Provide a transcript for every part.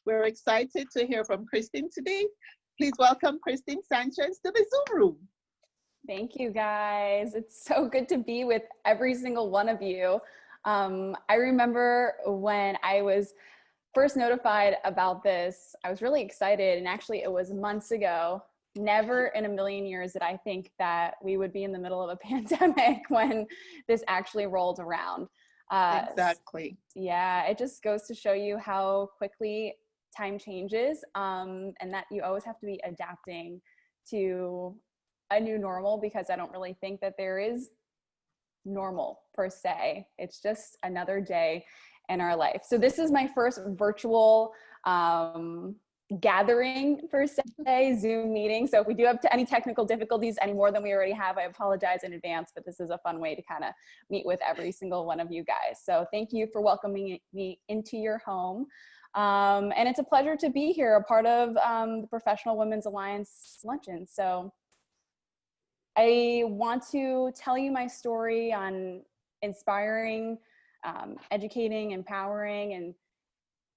We're excited to hear from Kristin today. Please welcome Kristin Sanchez to the Zoom room. Thank you, guys. It's so good to be with every single one of you. I remember when I was first notified about this, I was really excited, and actually it was months ago. Never in a million years did I think that we would be in the middle of a pandemic when this actually rolled around. Exactly. Yeah, it just goes to show you how quickly time changes, and that you always have to be adapting to a new normal, because I don't really think that there is normal per se. It's just another day in our life. So this is my first virtual gathering per se, Zoom meeting. So if we do have any technical difficulties any more than we already have, I apologize in advance, but this is a fun way to kind of meet with every single one of you guys. So thank you for welcoming me into your home. And it's a pleasure to be here, a part of the Professional Women's Alliance Luncheon. So I want to tell you my story on inspiring, educating, empowering, and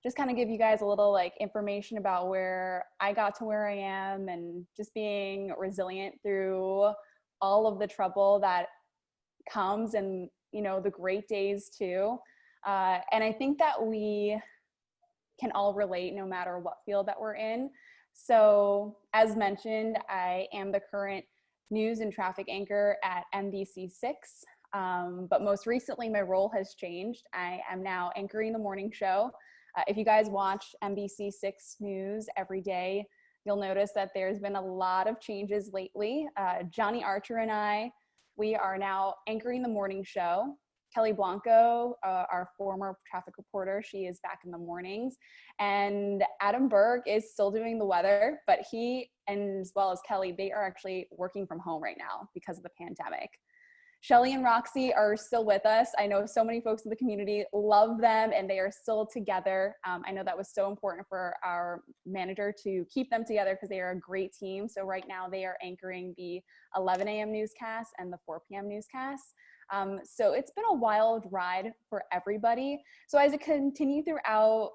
just kind of give you guys a little information about where I got to where I am, and just being resilient through all of the trouble that comes, and the great days too. And I think that we can all relate no matter what field that we're in. So as mentioned, I am the current news and traffic anchor at NBC6. But most recently, my role has changed. I am now anchoring the morning show. If you guys watch NBC6 News every day, you'll notice that there's been a lot of changes lately. Johnny Archer and we are now anchoring the morning show. Kelly Blanco, our former traffic reporter, she is back in the mornings. And Adam Berg is still doing the weather, but he, and as well as Kelly, they are actually working from home right now because of the pandemic. Shelly and Roxy are still with us. I know so many folks in the community love them, and they are still together. I know that was so important for our manager to keep them together because they are a great team. So right now they are anchoring the 11 a.m. newscast and the 4 p.m. newscast. So it's been a wild ride for everybody. So as it continues throughout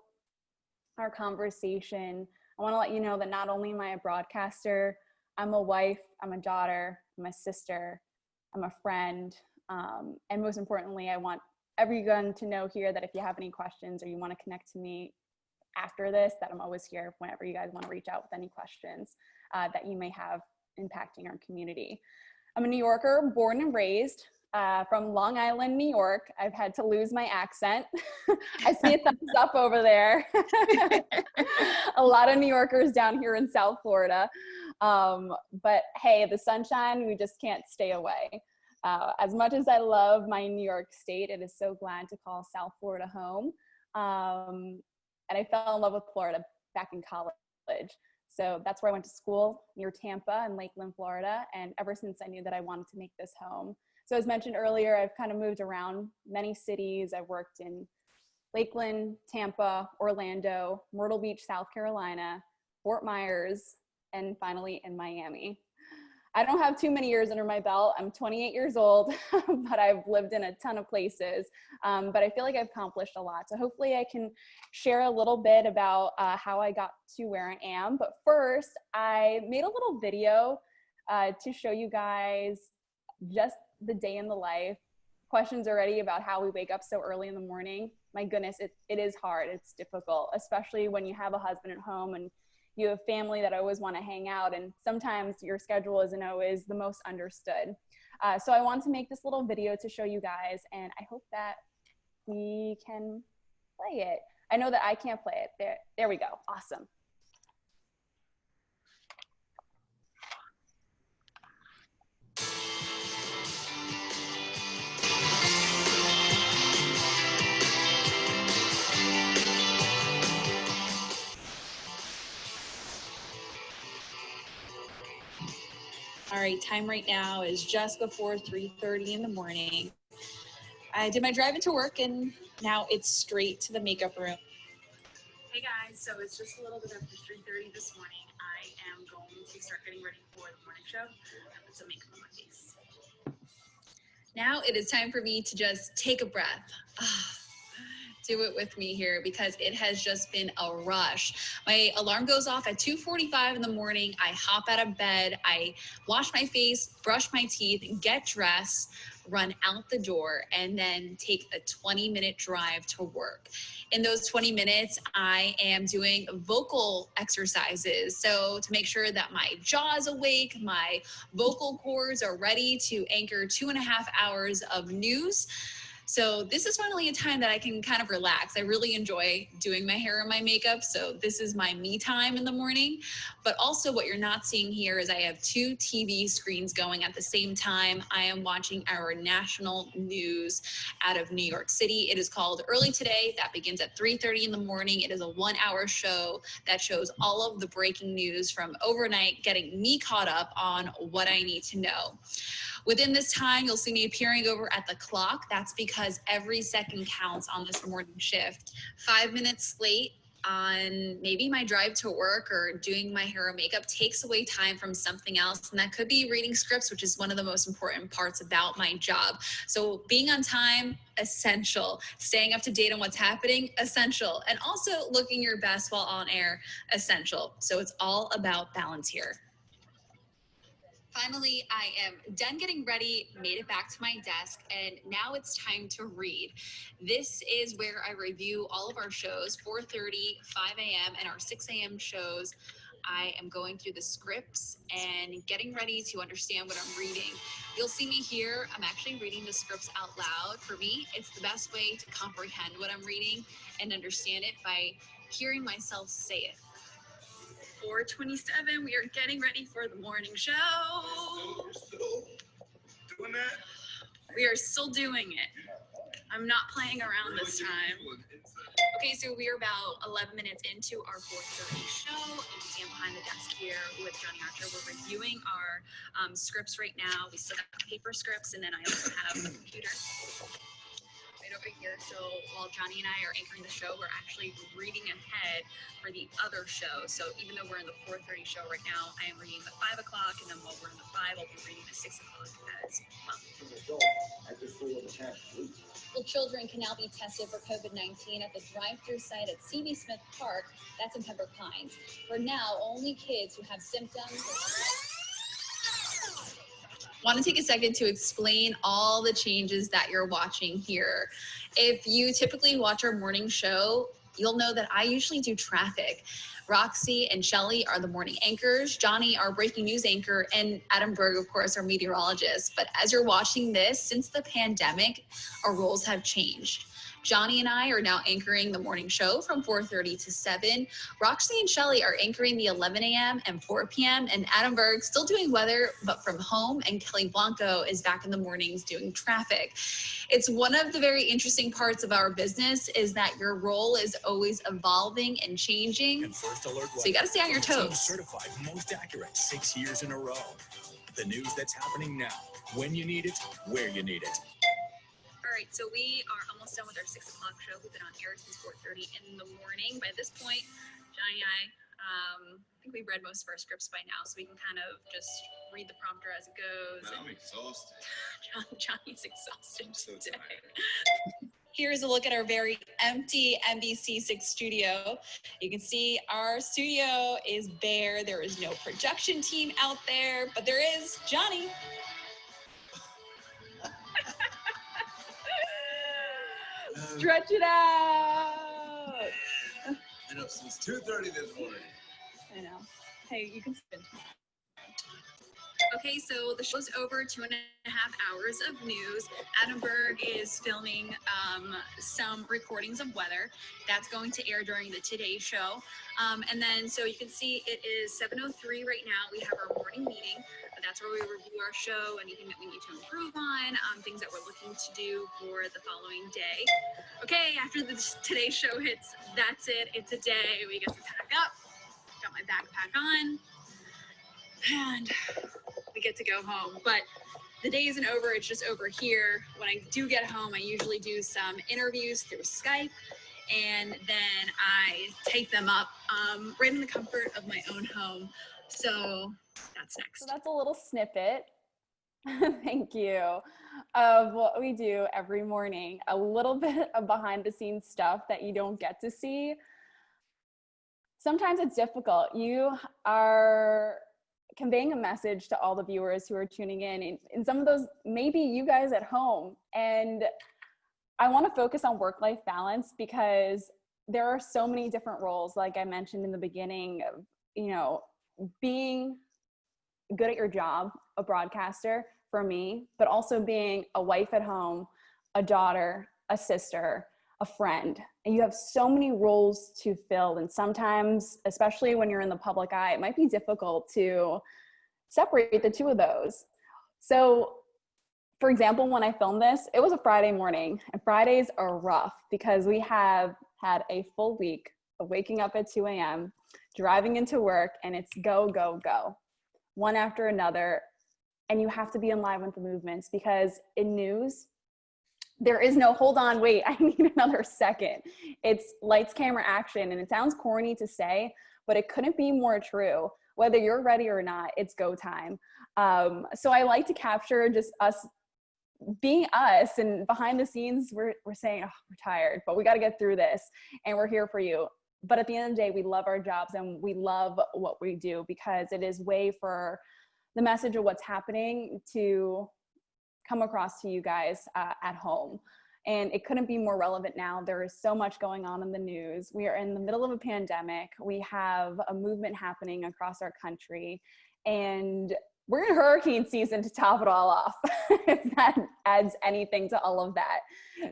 our conversation, I want to let you know that not only am I a broadcaster, I'm a wife, I'm a daughter, I'm a sister, I'm a friend, and most importantly, I want everyone to know here that if you have any questions or you want to connect to me after this, that I'm always here whenever you guys want to reach out with any questions that you may have impacting our community. I'm a New Yorker, born and raised from Long Island, New York. I've had to lose my accent. I see a thumbs up over there. A lot of New Yorkers down here in South Florida. But hey, the sunshine, we just can't stay away. As much as I love my New York state, it is so glad to call South Florida home. And I fell in love with Florida back in college. So that's where I went to school, near Tampa in Lakeland, Florida. And ever since, I knew that I wanted to make this home. So as mentioned earlier, I've kind of moved around many cities. I've worked in Lakeland, Tampa, Orlando, Myrtle Beach, South Carolina, Fort Myers, and finally in Miami. I don't have too many years under my belt. I'm 28 years old, but I've lived in a ton of places. But I feel like I've accomplished a lot. So hopefully I can share a little bit about how I got to where I am. But first, I made a little video to show you guys just the day in the life. Questions already about how we wake up so early in the morning. My goodness, it is hard. It's difficult, especially when you have a husband at home and you have family that always want to hang out, and sometimes your schedule isn't always the most understood. So I want to make this little video to show you guys, and I hope that we can play it. I know that I can't play it. There we go. Awesome. All right, time right now is just before 3:30 in the morning. I did my drive into work, and now it's straight to the makeup room. Hey guys, so it's just a little bit after 3:30 this morning. I am going to start getting ready for the morning show and put some makeup on my face. Now it is time for me to just take a breath. do it with me here because it has just been a rush. My alarm goes off at 2:45 in the morning. I hop out of bed, I wash my face, brush my teeth, get dressed, run out the door, and then take a 20-minute drive to work. In those 20 minutes, I am doing vocal exercises. So to make sure that my jaw is awake, my vocal cords are ready to anchor 2.5 hours of news. So this is finally a time that I can kind of relax. I really enjoy doing my hair and my makeup. So this is my me time in the morning. But also what you're not seeing here is I have 2 TV screens going at the same time. I am watching our national news out of New York City. It is called Early Today. That begins at 3:30 in the morning. It is a 1-hour show that shows all of the breaking news from overnight, getting me caught up on what I need to know. Within this time, you'll see me appearing over at the clock. That's because every second counts on this morning shift. 5 minutes late on maybe my drive to work or doing my hair or makeup takes away time from something else. And that could be reading scripts, which is one of the most important parts about my job. So being on time, essential. Staying up to date on what's happening, essential. And also looking your best while on air, essential. So it's all about balance here. Finally, I am done getting ready, made it back to my desk, and now it's time to read. This is where I review all of our shows, 4:30, 5 a.m., and our 6 a.m. shows. I am going through the scripts and getting ready to understand what I'm reading. You'll see me here. I'm actually reading the scripts out loud. For me, it's the best way to comprehend what I'm reading and understand it by hearing myself say it. 4:27, we are getting ready for the morning show. We're still doing that? We are still doing it. I'm not playing around this time. Okay, so we are about 11 minutes into our 4:30 show. You can see I'm behind the desk here with Johnny Archer. We're reviewing our scripts right now. We still have paper scripts, and then I also have a computer right over here. So while Johnny and I are anchoring the show, we're actually reading ahead for the other show. So even though we're in the 4:30 show right now, I am reading the 5 o'clock, and then while we're in the 5, I'll be reading the 6 o'clock as well. Well, children can now be tested for COVID-19 at the drive-through site at C.B. Smith Park. That's in Pembroke Pines. For now, only kids who have symptoms. Want to take a second to explain all the changes that you're watching here. If you typically watch our morning show, you'll know that I usually do traffic. Roxy and Shelly are the morning anchors, Johnny, our breaking news anchor, and Adam Berg, of course, our meteorologist. But as you're watching this, since the pandemic, our roles have changed. Johnny and I are now anchoring the morning show from 4:30 to 7. Roxy and Shelly are anchoring the 11 a.m. and 4 p.m. And Adam Berg still doing weather, but from home. And Kelly Blanco is back in the mornings doing traffic. It's one of the very interesting parts of our business is that your role is always evolving and changing. And First Alert So you got to stay on your toes. Certified most accurate 6 years in a row. The news that's happening now, when you need it, where you need it. All right, so we are almost done with our 6 o'clock show. We've been on air since 4:30 in the morning. By this point, Johnny and I think we've read most of our scripts by now, so we can kind of just read the prompter as it goes. I'm exhausted. Johnny's exhausted I'm so today. tired. Here's a look at our very empty NBC6 studio. You can see our studio is bare. There is no production team out there, but there is Johnny. Stretch it out. Been up since 2:30 this morning. I know. Hey, you can spin. Okay, so the show's over, 2.5 hours of news. Adam Berg is filming some recordings of weather. That's going to air during the Today Show. And then, so you can see it is 7:03 right now. We have our morning meeting. That's where we review our show, anything that we need to improve on, things that we're looking to do for the following day. Okay, after the Today Show hits, that's it. It's a day. We get to pack up. Got my backpack on. And we get to go home. But the day isn't over, it's just over here. When I do get home, I usually do some interviews through Skype, and then I take them up right in the comfort of my own home. So that's next. So that's a little snippet. Thank you. Of what we do every morning, a little bit of behind the scenes stuff that you don't get to see. Sometimes it's difficult. You are conveying a message to all the viewers who are tuning in, and some of those, maybe you guys at home. And I want to focus on work-life balance because there are so many different roles, like I mentioned in the beginning, of, you know, being good at your job, a broadcaster for me, but also being a wife at home, a daughter, a sister, a friend. And you have so many roles to fill. And sometimes, especially when you're in the public eye, it might be difficult to separate the two of those. So, for example, when I filmed this, it was a Friday morning, and Fridays are rough because we have had a full week of waking up at 2 a.m., driving into work, and it's go, go, go, one after another. And you have to be in line with the movements because in news, there is no hold on, wait, I need another second. It's lights, camera, action. And it sounds corny to say, but it couldn't be more true. Whether you're ready or not, it's go time. So I like to capture just us being us, and behind the scenes, we're saying, oh, we're tired, but we got to get through this and we're here for you. But at the end of the day, we love our jobs and we love what we do because it is way for the message of what's happening to come across to you guys at home. And it couldn't be more relevant now. There is so much going on in the news. We are in the middle of a pandemic. We have a movement happening across our country, and we're in hurricane season to top it all off, if that adds anything to all of that.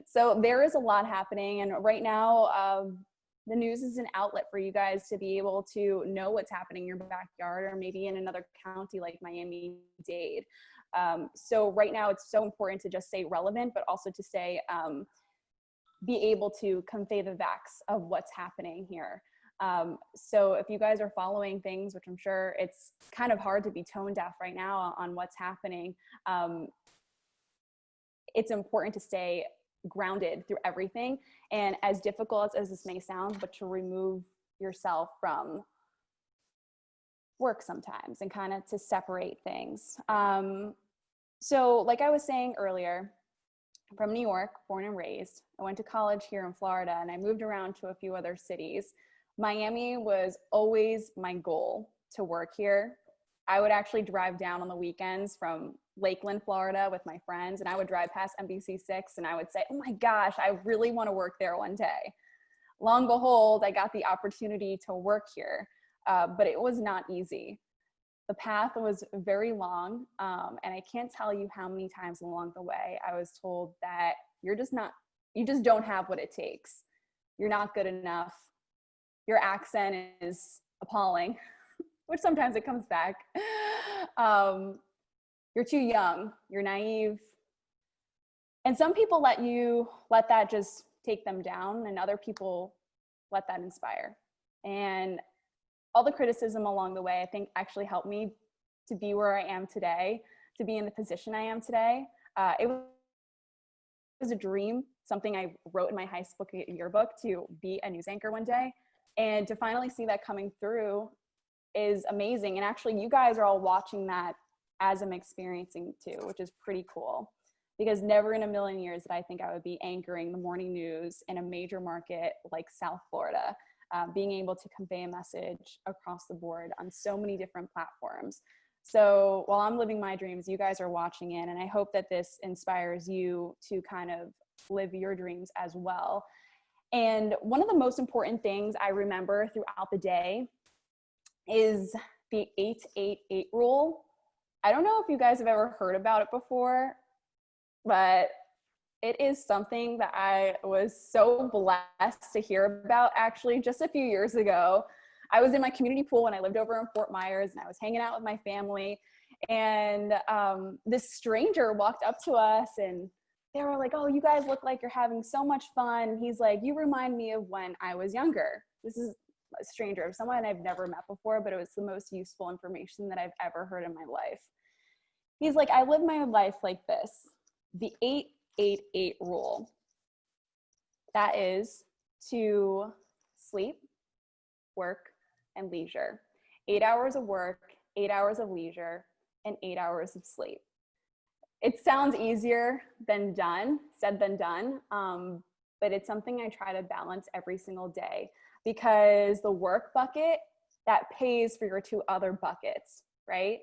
So there is a lot happening. And right now, the news is an outlet for you guys to be able to know what's happening in your backyard or maybe in another county like Miami-Dade. So right now it's so important to just stay relevant, but also to say, be able to convey the facts of what's happening here. So if you guys are following things, which I'm sure it's kind of hard to be tone deaf right now on what's happening, it's important to stay grounded through everything. And as difficult as this may sound, but to remove yourself from work sometimes and kind of to separate things. So like I was saying earlier, I'm from New York, born and raised. I went to college here in Florida and I moved around to a few other cities. Miami was always my goal to work here. I would actually drive down on the weekends from Lakeland, Florida with my friends, and I would drive past NBC6 and I would say, oh my gosh, I really want to work there one day. Lo and behold, I got the opportunity to work here, but it was not easy. The path was very long, and I can't tell you how many times along the way I was told that you just don't have what it takes. You're not good enough. Your accent is appalling, which sometimes it comes back. You're too young, you're naive. And some people let that just take them down, and other people let that inspire. And all the criticism along the way, I think, actually helped me to be where I am today, to be in the position I am today. It was a dream, something I wrote in my high school yearbook, to be a news anchor one day. And to finally see that coming through is amazing. And actually, you guys are all watching that as I'm experiencing too, which is pretty cool. Because never in a million years did I think I would be anchoring the morning news in a major market like South Florida, being able to convey a message across the board on so many different platforms. So while I'm living my dreams, you guys are watching it, and I hope that this inspires you to kind of live your dreams as well. And one of the most important things I remember throughout the day is the 8-8-8 rule. I don't know if you guys have ever heard about it before, but it is something that I was so blessed to hear about actually just a few years ago. I was in my community pool when I lived over in Fort Myers, and I was hanging out with my family, and this stranger walked up to us and they were like, oh, you guys look like you're having so much fun. And he's like, you remind me of when I was younger. This is a stranger, someone I've never met before, but it was the most useful information that I've ever heard in my life. He's like, I live my life like this, the 8-8-8 rule. That is to sleep, work, and leisure. 8 hours of work, 8 hours of leisure, and 8 hours of sleep. it sounds easier than done, said than done, but it's something I try to balance every single day, because the work bucket, that pays for your two other buckets, right?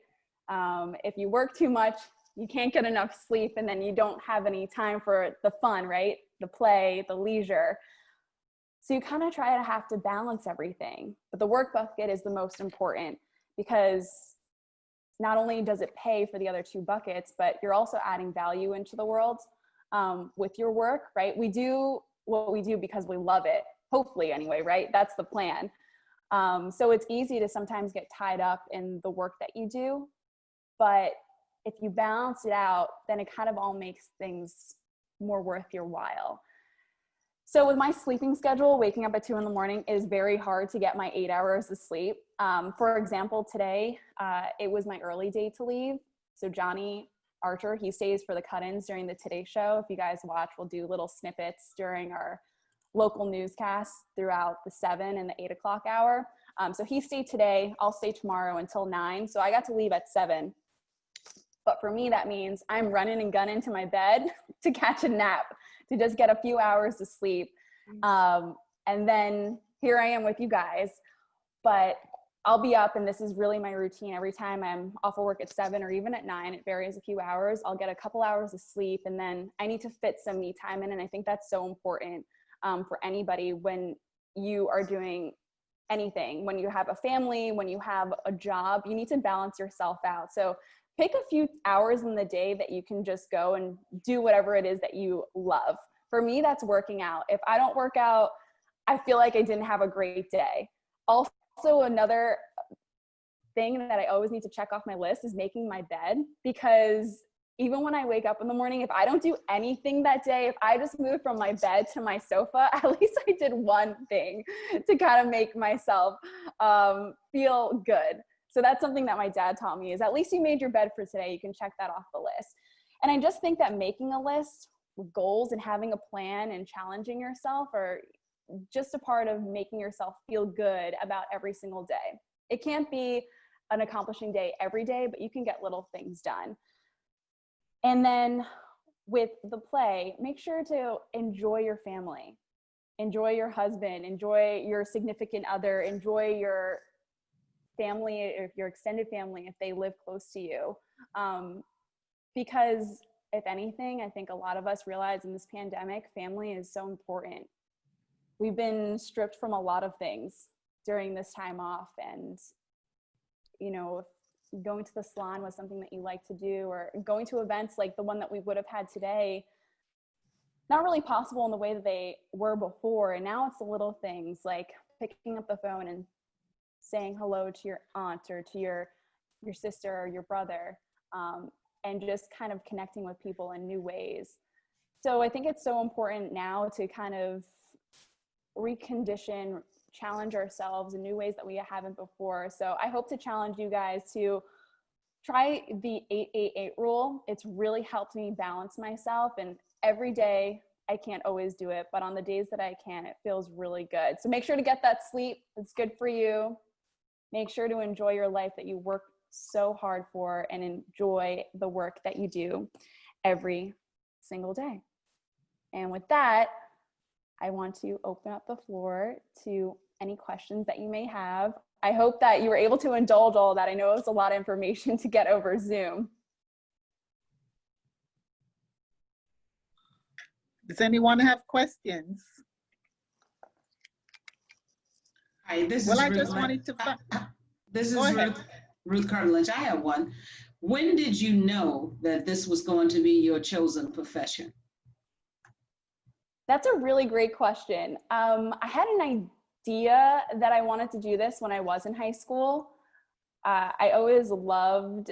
If you work too much, you can't get enough sleep, and then you don't have any time for the fun, right? The play, the leisure. So you kind of try to have to balance everything. But the work bucket is the most important, because not only does it pay for the other two buckets, but you're also adding value into the world with your work, right? We do what we do because we love it, hopefully anyway, right? That's the plan. So it's easy to sometimes get tied up in the work that you do, but if you balance it out, then it kind of all makes things more worth your while. So with my sleeping schedule, waking up at 2 a.m, it is very hard to get my 8 hours of sleep. For example, today, it was my early day to leave. So Johnny Archer, he stays for the cut-ins during the Today Show. If you guys watch, we'll do little snippets during our local newscasts throughout the 7 and the 8 o'clock hour. So he stayed today, I'll stay tomorrow until 9. So I got to leave at 7. But for me, that means I'm running and gunning to my bed to catch a nap, to just get a few hours of sleep. And then here I am with you guys, but I'll be up, and this is really my routine. Every time I'm off of work at 7 or even at 9, it varies a few hours, I'll get a couple hours of sleep, and then I need to fit some me time in. And I think that's so important for anybody when you are doing anything. When you have a family, when you have a job, you need to balance yourself out. So pick a few hours in the day that you can just go and do whatever it is that you love. For me, that's working out. If I don't work out, I feel like I didn't have a great day. Also, another thing that I always need to check off my list is making my bed, because even when I wake up in the morning, if I don't do anything that day, if I just move from my bed to my sofa, at least I did one thing to kind of make myself feel good. So that's something that my dad taught me, is at least you made your bed for today. You can check that off the list. And I just think that making a list with goals and having a plan and challenging yourself are just a part of making yourself feel good about every single day. It can't be an accomplishing day every day, but you can get little things done. And then with the play, make sure to enjoy your family, enjoy your husband, enjoy your significant other, enjoy your family, or your extended family if they live close to you. Because if anything, I think a lot of us realize in this pandemic, family is so important. We've been stripped from a lot of things during this time off, and you know, going to the salon was something that you like to do, or going to events like the one that we would have had today, not really possible in the way that they were before. And now it's the little things like picking up the phone and saying hello to your aunt or to your sister or your brother, and just kind of connecting with people in new ways. So I think it's so important now to kind of recondition, challenge ourselves in new ways that we haven't before. So I hope to challenge you guys to try the 8-8-8 rule. It's really helped me balance myself, and every day I can't always do it, but on the days that I can, it feels really good. So make sure to get that sleep. It's good for you. Make sure to enjoy your life that you work so hard for, and enjoy the work that you do every single day. And with that, I want to open up the floor to any questions that you may have. I hope that you were able to indulge all of that. I know it was a lot of information to get over Zoom. Does anyone have questions? Hi, this Well, is I Ruth. just wanted to This Go is ahead. Ruth Carter Lynch. I have one. When did you know that this was going to be your chosen profession? That's a really great question. I had an idea that I wanted to do this when I was in high school. I always loved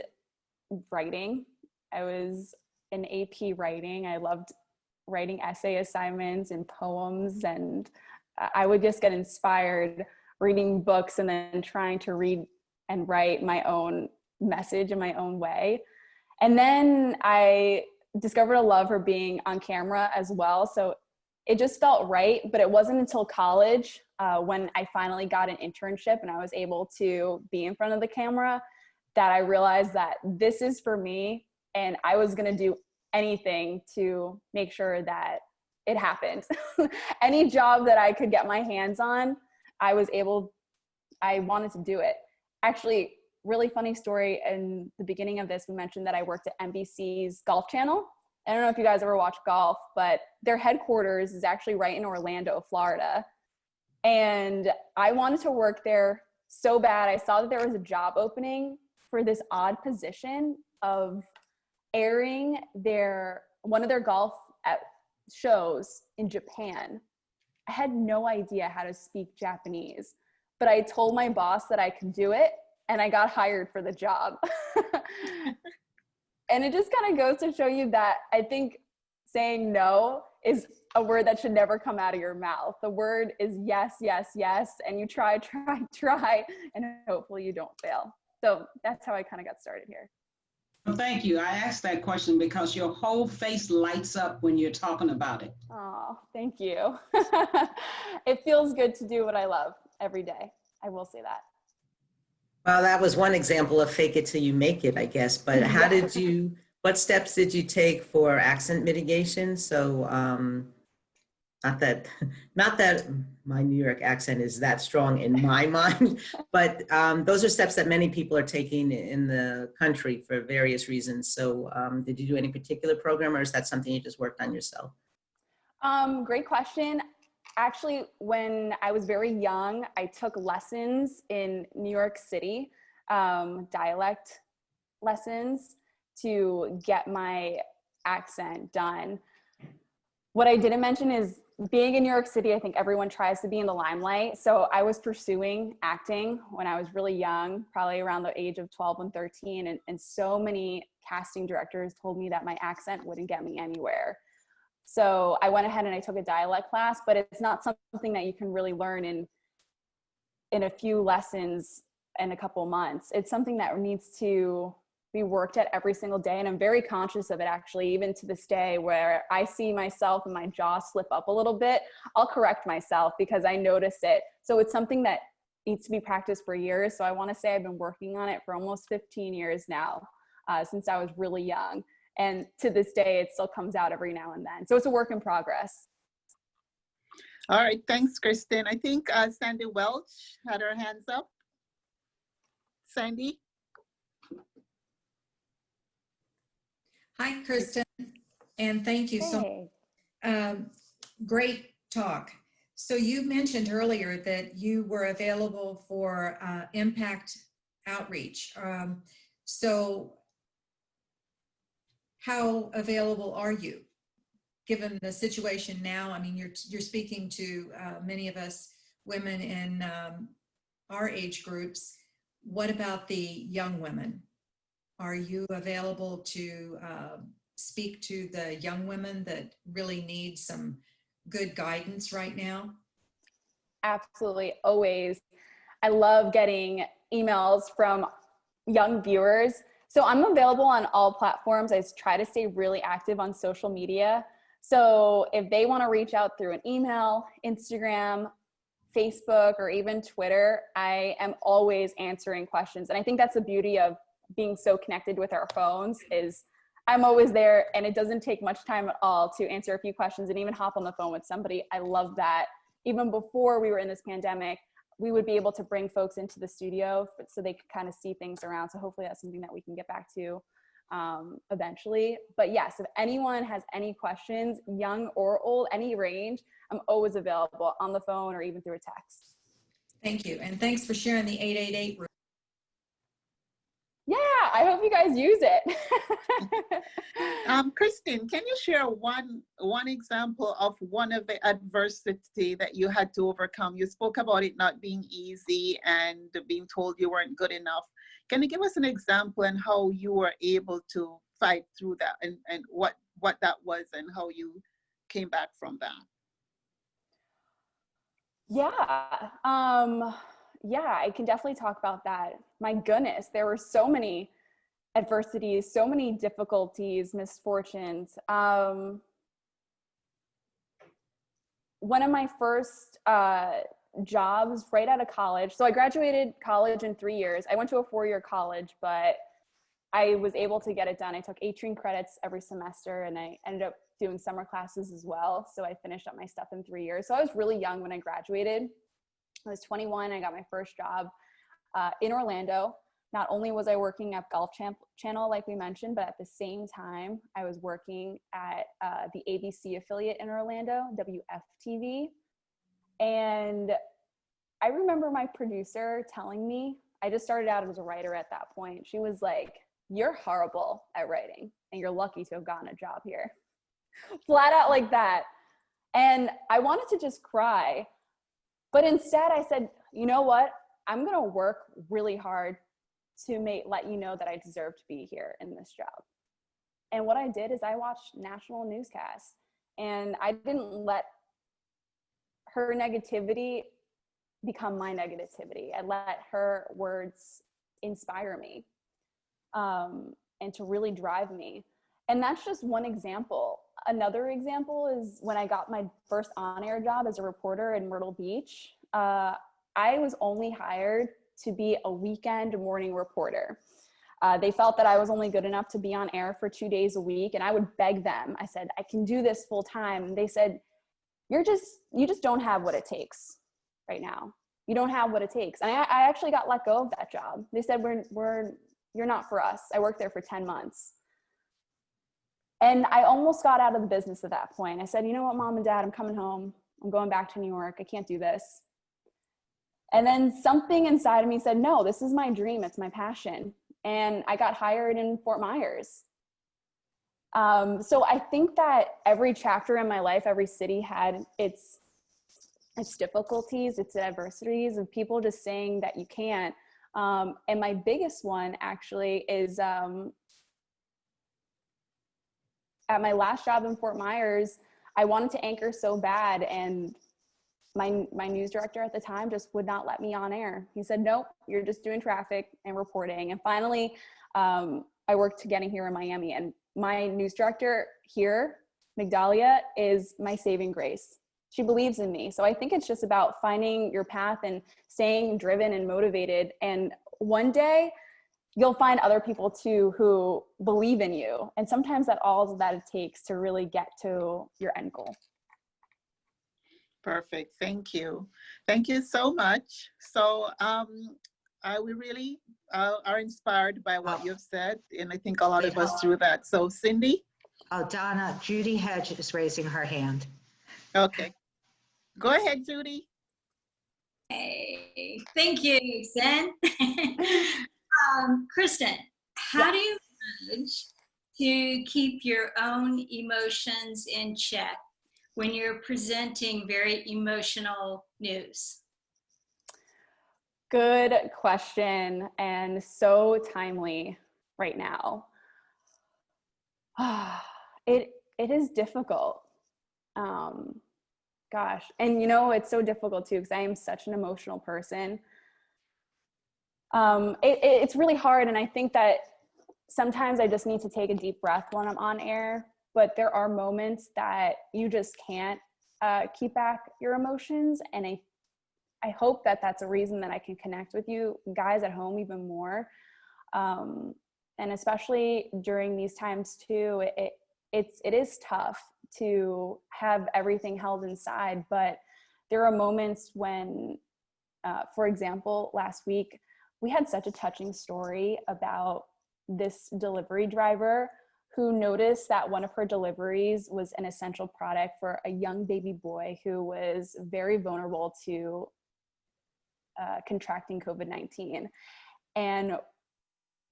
writing. I was in AP writing. I loved writing essay assignments and poems, and I would just get inspired reading books and then trying to read and write my own message in my own way. And then I discovered a love for being on camera as well. So it just felt right, but it wasn't until college when I finally got an internship and I was able to be in front of the camera that I realized that this is for me, and I was gonna do anything to make sure that it happened. Any job that I could get my hands on, I wanted to do it. Actually, really funny story. In the beginning of this, we mentioned that I worked at NBC's Golf Channel. I don't know if you guys ever watch golf, but their headquarters is actually right in Orlando, Florida. And I wanted to work there so bad. I saw that there was a job opening for this odd position of airing one of their golf shows in Japan. I had no idea how to speak Japanese, but I told my boss that I could do it, and I got hired for the job. And it just kind of goes to show you that I think saying no is a word that should never come out of your mouth. The word is yes, yes, yes, and you try, and hopefully you don't fail. So that's how I kind of got started here. Well, thank you. I asked that question because your whole face lights up when you're talking about it. Oh, thank you. It feels good to do what I love every day. I will say that. Well, that was one example of fake it till you make it, I guess. But what steps did you take for accent mitigation? So not that my New York accent is that strong in my mind, but those are steps that many people are taking in the country for various reasons. So did you do any particular program, or is that something you just worked on yourself? Great question. Actually, when I was very young, I took lessons in New York City, dialect lessons to get my accent done. What I didn't mention is being in New York City, I think everyone tries to be in the limelight. So I was pursuing acting when I was really young, probably around the age of 12 and 13. And so many casting directors told me that my accent wouldn't get me anywhere. So I went ahead and I took a dialect class, but it's not something that you can really learn in a few lessons in a couple months. It's something that needs to be worked at every single day. And I'm very conscious of it, actually, even to this day, where I see myself and my jaw slip up a little bit, I'll correct myself because I notice it. So it's something that needs to be practiced for years. So I want to say I've been working on it for almost 15 years now, since I was really young. And to this day, it still comes out every now and then. So it's a work in progress. All right, thanks, Kristin. I think Sandy Welch had her hands up. Sandy? Hi, Kristin, and thank you so much. Great talk. So you mentioned earlier that you were available for impact outreach. So how available are you, given the situation now? I mean, you're speaking to many of us women in our age groups. What about the young women? Are you available to speak to the young women that really need some good guidance right now? Absolutely, always. I love getting emails from young viewers. So I'm available on all platforms. I try to stay really active on social media. So if they want to reach out through an email, Instagram, Facebook, or even Twitter, I am always answering questions. And I think that's the beauty of being so connected with our phones, is I'm always there, and it doesn't take much time at all to answer a few questions and even hop on the phone with somebody. I love that. Even before we were in this pandemic, we would be able to bring folks into the studio so they could kind of see things around. So hopefully that's something that we can get back to eventually. But yes, if anyone has any questions, young or old, any range, I'm always available on the phone or even through a text. Thank you. And thanks for sharing the 888 room. Yeah, I hope you guys use it. Kristin, can you share one example of one of the adversity that you had to overcome? You spoke about it not being easy and being told you weren't good enough. Can you give us an example and how you were able to fight through that, and what that was and how you came back from that? Yeah, I can definitely talk about that. My goodness, there were so many adversities, so many difficulties, misfortunes. One of my first jobs right out of college. So I graduated college in 3 years. I went to a 4-year college, but I was able to get it done. I took 18 credits every semester, and I ended up doing summer classes as well. So I finished up my stuff in 3 years. So I was really young when I graduated. I was 21. I got my first job in Orlando. Not only was I working at Golf Channel, like we mentioned, but at the same time, I was working at the ABC affiliate in Orlando, WFTV. And I remember my producer telling me, I just started out as a writer at that point. She was like, "You're horrible at writing, and you're lucky to have gotten a job here." Flat out like that. And I wanted to just cry. But instead I said, you know what? I'm going to work really hard to let you know that I deserve to be here in this job. And what I did is I watched national newscasts, and I didn't let her negativity become my negativity. I let her words inspire me, and to really drive me. And that's just one example. Another example is when I got my first on-air job as a reporter in Myrtle Beach. I was only hired to be a weekend morning reporter. They felt that I was only good enough to be on air for 2 days a week, and I would beg them. I said, I can do this full time. And they said, you just don't have what it takes right now. You don't have what it takes. And I actually got let go of that job. They said, you're not for us. I worked there for 10 months. And I almost got out of the business at that point. I said, you know what, Mom and Dad, I'm coming home. I'm going back to New York. I can't do this. And then something inside of me said, no, this is my dream. It's my passion. And I got hired in Fort Myers. So I think that every chapter in my life, every city had its difficulties, its adversities, and people just saying that you can't. And my biggest one actually is at my last job in Fort Myers, I wanted to anchor so bad, and my news director at the time just would not let me on air. He said, nope, you're just doing traffic and reporting. And finally, I worked to getting here in Miami, and my news director here, Migdalia, is my saving grace. She believes in me. So I think it's just about finding your path and staying driven and motivated. And one day you'll find other people too who believe in you. And sometimes that's all that it takes to really get to your end goal. Perfect. Thank you. Thank you so much. So we really are inspired by what you've said. And I think a lot of us do that. So Cindy? Oh, Donna, Judy Hedge is raising her hand. Okay. Go ahead, Judy. Hey, thank you, Zen. Kristin, how do you manage to keep your own emotions in check when you're presenting very emotional news? Good question, and so timely right now. It is difficult. Gosh, and it's so difficult too because I am such an emotional person. It's really hard, and I think that sometimes I just need to take a deep breath when I'm on air, but there are moments that you just can't keep back your emotions, and I hope that that's a reason that I can connect with you guys at home even more, and especially during these times too. It is tough to have everything held inside, but there are moments when, for example, last week, we had such a touching story about this delivery driver who noticed that one of her deliveries was an essential product for a young baby boy who was very vulnerable to contracting COVID-19. And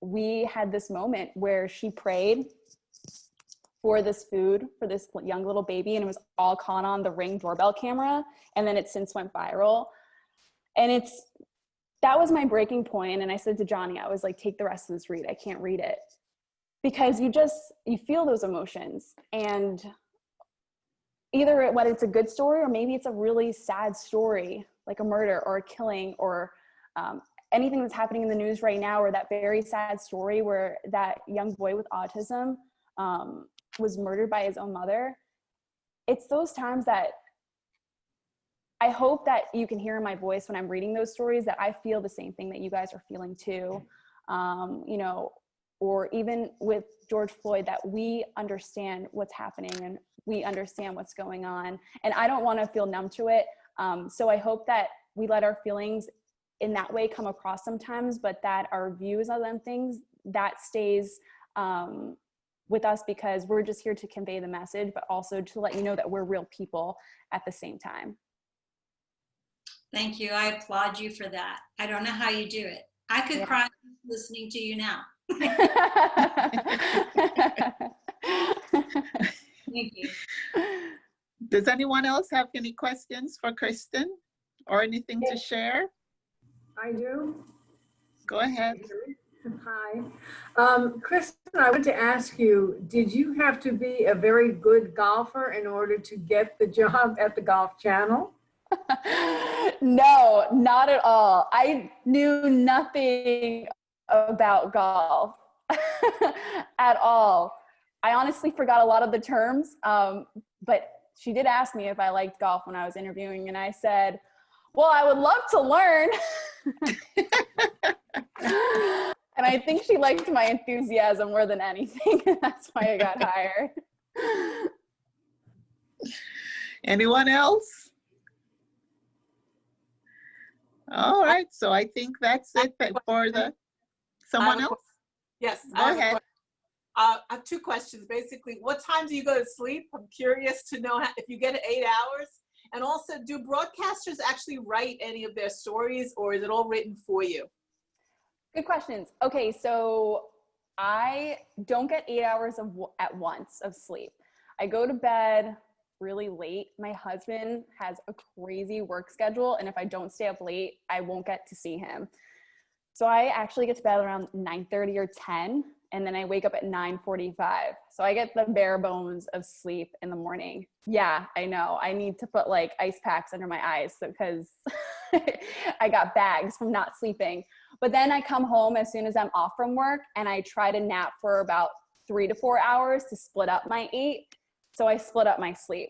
we had this moment where she prayed for this food for this young little baby, and it was all caught on the Ring doorbell camera, and then it since went viral. And that was my breaking point. And I said to Johnny, I was like, take the rest of this read. I can't read it. Because you feel those emotions. And either whether it's a good story or maybe it's a really sad story, like a murder or a killing or anything that's happening in the news right now, or that very sad story where that young boy with autism was murdered by his own mother. It's those times that I hope that you can hear in my voice when I'm reading those stories that I feel the same thing that you guys are feeling too. or even with George Floyd, that we understand what's happening and we understand what's going on. And I don't want to feel numb to it. So I hope that we let our feelings in that way come across sometimes, but that our views on them things, that stays with us, because we're just here to convey the message, but also to let you know that we're real people at the same time. Thank you. I applaud you for that. I don't know how you do it. I could cry listening to you now. Thank you. Does anyone else have any questions for Kristin or anything to share? I do. Go ahead. Hi. Kristin, I want to ask you, did you have to be a very good golfer in order to get the job at the Golf Channel? No, not at all. I knew nothing about golf at all. I honestly forgot a lot of the terms, but she did ask me if I liked golf when I was interviewing, and I said, well, I would love to learn. And I think she liked my enthusiasm more than anything. That's why I got hired. Anyone else? All right, so I think that's it for the, someone else? Yes. Go ahead. I have two questions. Basically, what time do you go to sleep? I'm curious to know if you get 8 hours. And also, do broadcasters actually write any of their stories, or is it all written for you? Good questions. Okay, so I don't get 8 hours at once of sleep. I go to bed really late. My husband has a crazy work schedule, and if I don't stay up late, I won't get to see him. So I actually get to bed around 9:30 or 10, and then I wake up at 9:45. So I get the bare bones of sleep in the morning. Yeah, I know. I need to put like ice packs under my eyes because I got bags from not sleeping. But then I come home as soon as I'm off from work, and I try to nap for about 3 to 4 hours to split up my 8. So I split up my sleep,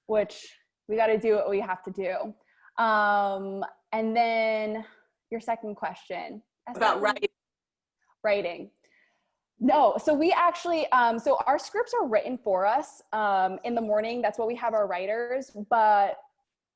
which we got to do what we have to do. And then your second question. About writing. Writing. No, so we actually, so our scripts are written for us in the morning. That's what we have our writers. But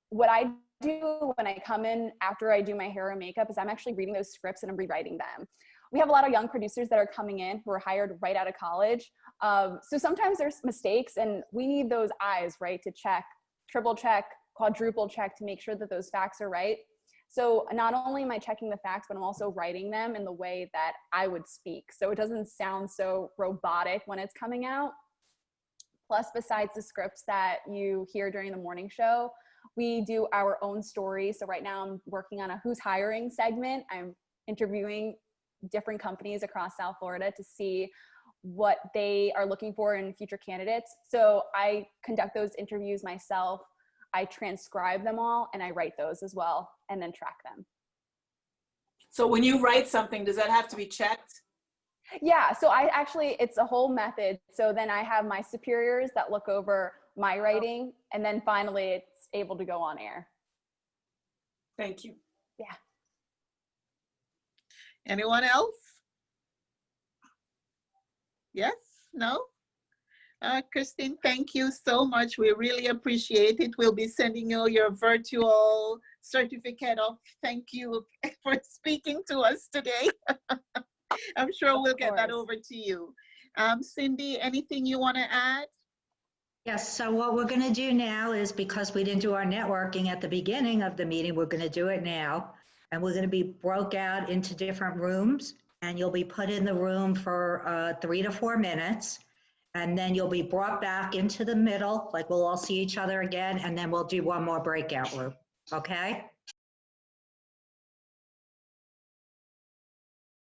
what I do when I come in after I do my hair and makeup is I'm actually reading those scripts and I'm rewriting them. We have a lot of young producers that are coming in who are hired right out of college. So sometimes there's mistakes, and we need those eyes, right, to check, triple check, quadruple check to make sure that those facts are right. So not only am I checking the facts, but I'm also writing them in the way that I would speak. So it doesn't sound so robotic when it's coming out. Plus, besides the scripts that you hear during the morning show, we do our own stories. So right now I'm working on a Who's Hiring segment. I'm interviewing different companies across South Florida to see what they are looking for in future candidates. So I conduct those interviews myself. I transcribe them all, and I write those as well, and then track them. So when you write something, does that have to be checked? Yeah, so I actually, it's a whole method. So then I have my superiors that look over my writing, and then finally it's able to go on air. Thank you. Yeah. Anyone else? Yes? No? Kristin, thank you so much. We really appreciate it. We'll be sending you your virtual certificate of thank you for speaking to us today. I'm sure we'll get that over to you. Cindy, anything you want to add? Yes, so what we're going to do now is, because we didn't do our networking at the beginning of the meeting, we're going to do it now. And we're going to be broke out into different rooms, and you'll be put in the room for 3 to 4 minutes. And then you'll be brought back into the middle, like we'll all see each other again, and then we'll do one more breakout room, okay?